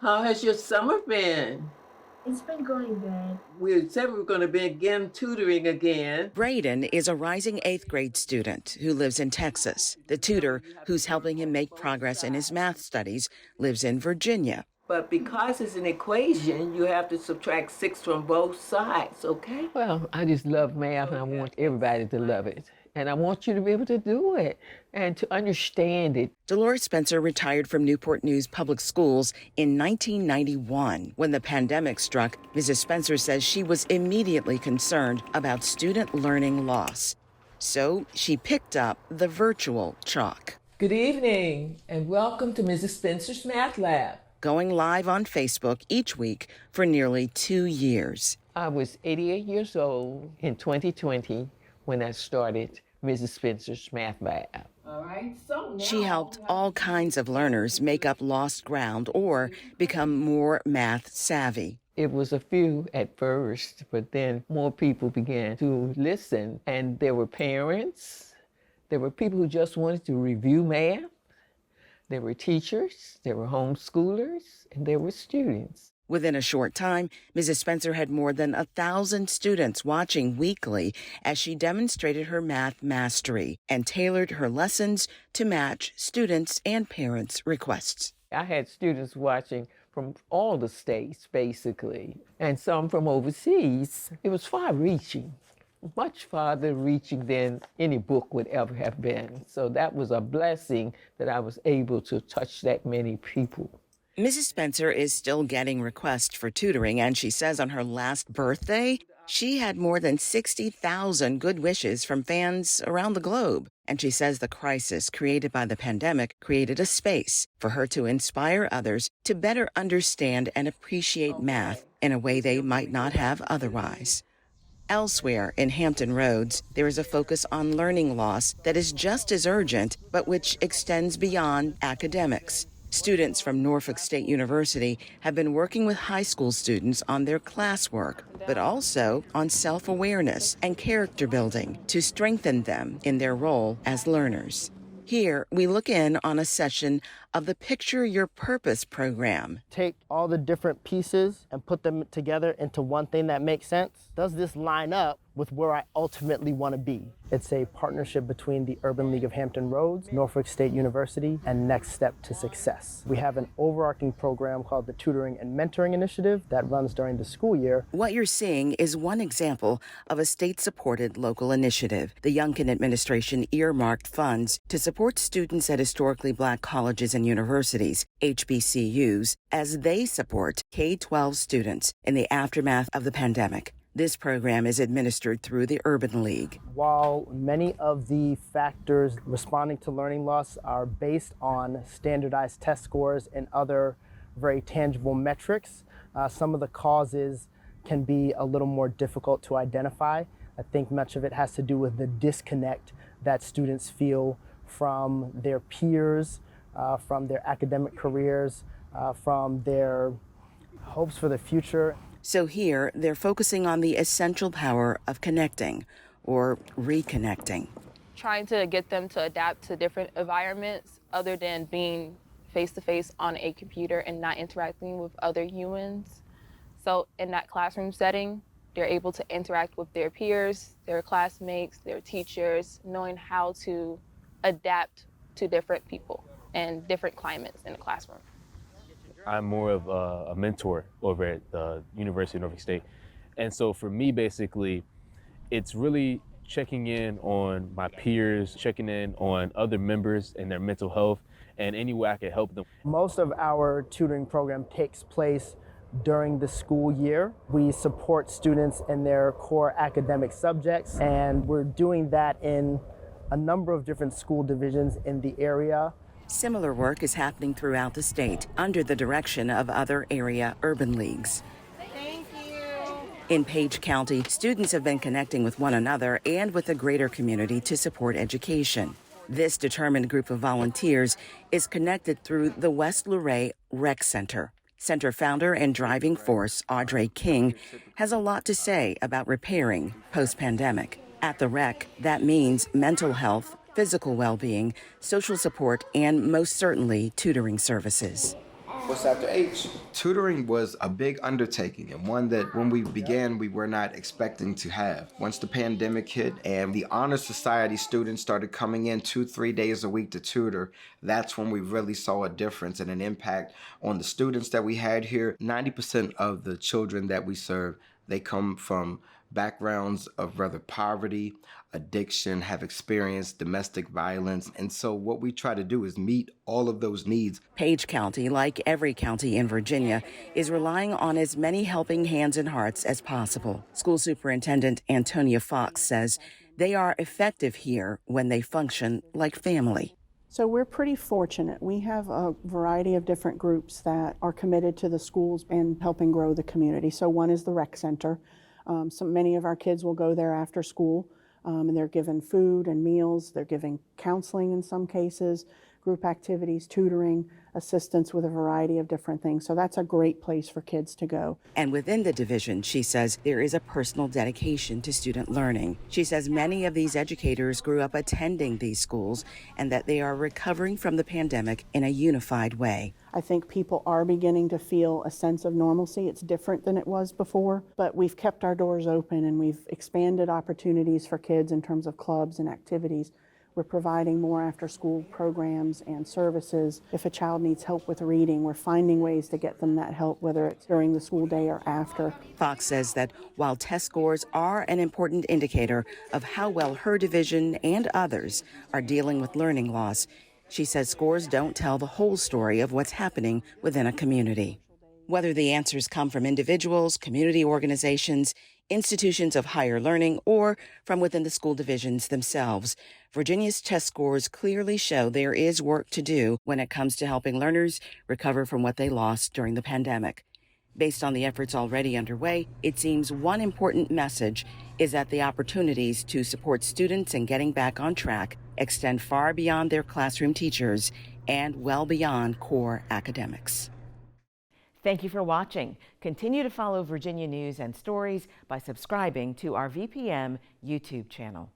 How has your summer been? It's been going good. We said we were going to begin tutoring again. Braden is a rising eighth grade student who lives in Texas. The tutor who's helping him make progress in his math studies lives in Virginia. But because it's an equation, you have to subtract 6 from both sides, okay? Well, I just love math and I want everybody to love it. And I want you to be able to do it and to understand it. Dolores Spencer retired from Newport News Public Schools in 1991. When the pandemic struck, Mrs. Spencer says she was immediately concerned about student learning loss. So she picked up the virtual chalk. Good evening and welcome to Mrs. Spencer's Math Lab. Going live on Facebook each week for nearly 2 years. I was 88 years old in 2020 when I started Mrs. Spencer's Math Lab. All right, so now She helped all kinds of learners make up lost ground or become more math savvy. It was a few at first, but then more people began to listen. And there were parents, there were people who just wanted to review math, there were teachers, there were homeschoolers, and there were students. Within a short time, Mrs. Spencer had more than 1,000 students watching weekly as she demonstrated her math mastery and tailored her lessons to match students' and parents' requests. I had students watching from all the states, basically, and some from overseas. It was far-reaching, much farther reaching than any book would ever have been. So that was a blessing that I was able to touch that many people. Mrs. Spencer is still getting requests for tutoring, and she says on her last birthday, she had more than 60,000 good wishes from fans around the globe. And she says the crisis created by the pandemic created a space for her to inspire others to better understand and appreciate math in a way they might not have otherwise. Elsewhere in Hampton Roads, there is a focus on learning loss that is just as urgent, but which extends beyond academics. Students from Norfolk State University have been working with high school students on their classwork, but also on self-awareness and character building to strengthen them in their role as learners. Here, we look in on a session of the Picture Your Purpose program. Take all the different pieces and put them together into one thing that makes sense. Does this line up with where I ultimately want to be? It's a partnership between the Urban League of Hampton Roads, Norfolk State University, and Next Step to Success. We have an overarching program called the Tutoring and Mentoring Initiative that runs during the school year. What you're seeing is one example of a state-supported local initiative. The Youngkin administration earmarked funds to support students at historically black colleges and universities, HBCUs, as they support K-12 students in the aftermath of the pandemic. This program is administered through the Urban League. While many of the factors responding to learning loss are based on standardized test scores and other very tangible metrics, some of the causes can be a little more difficult to identify. I think much of it has to do with the disconnect that students feel from their peers, from their academic careers, from their hopes for the future. So here, they're focusing on the essential power of connecting or reconnecting. Trying to get them to adapt to different environments other than being face-to-face on a computer and not interacting with other humans. So in that classroom setting, they're able to interact with their peers, their classmates, their teachers, knowing how to adapt to different people and different climates in the classroom. I'm more of a mentor over at the University of Norfolk State. And so for me, basically, it's really checking in on my peers, checking in on other members and their mental health, and any way I can help them. Most of our tutoring program takes place during the school year. We support students in their core academic subjects, and we're doing that in a number of different school divisions in the area. Similar work is happening throughout the state under the direction of other area urban leagues. Thank you. In Page County, students have been connecting with one another and with the greater community to support education. This determined group of volunteers is connected through the West Luray Rec Center. Center founder and driving force, Audrey King, has a lot to say about repairing post-pandemic. At the rec, that means mental health, physical well-being, social support, and most certainly tutoring services. What's after H? Tutoring was a big undertaking and one that when we began, we were not expecting to have. Once the pandemic hit and the Honor Society students started coming in 2-3 days a week to tutor, that's when we really saw a difference and an impact on the students that we had here. 90% of the children that we serve, they come from backgrounds of rather poverty, addiction, have experienced domestic violence. And so what we try to do is meet all of those needs. Page County, like every county in Virginia, is relying on as many helping hands and hearts as possible. School Superintendent Antonia Fox says they are effective here when they function like family. So we're pretty fortunate. We have a variety of different groups that are committed to the schools and helping grow the community. So one is the rec center. So many of our kids will go there after school, and they're given food and meals. They're giving counseling in some cases, group activities, tutoring, assistance with a variety of different things. So that's a great place for kids to go. And within the division, she says there is a personal dedication to student learning. She says many of these educators grew up attending these schools and that they are recovering from the pandemic in a unified way. I think people are beginning to feel a sense of normalcy. It's different than it was before, but we've kept our doors open and we've expanded opportunities for kids in terms of clubs and activities. We're providing more after-school programs and services. If a child needs help with reading, we're finding ways to get them that help, whether it's during the school day or after. Fox says that while test scores are an important indicator of how well her division and others are dealing with learning loss, she says scores don't tell the whole story of what's happening within a community. Whether the answers come from individuals, community organizations, institutions of higher learning, or from within the school divisions themselves, Virginia's test scores clearly show there is work to do when it comes to helping learners recover from what they lost during the pandemic. Based on the efforts already underway, it seems one important message is that the opportunities to support students in getting back on track extend far beyond their classroom teachers and well beyond core academics. Thank you for watching. Continue to follow Virginia news and stories by subscribing to our VPM YouTube channel.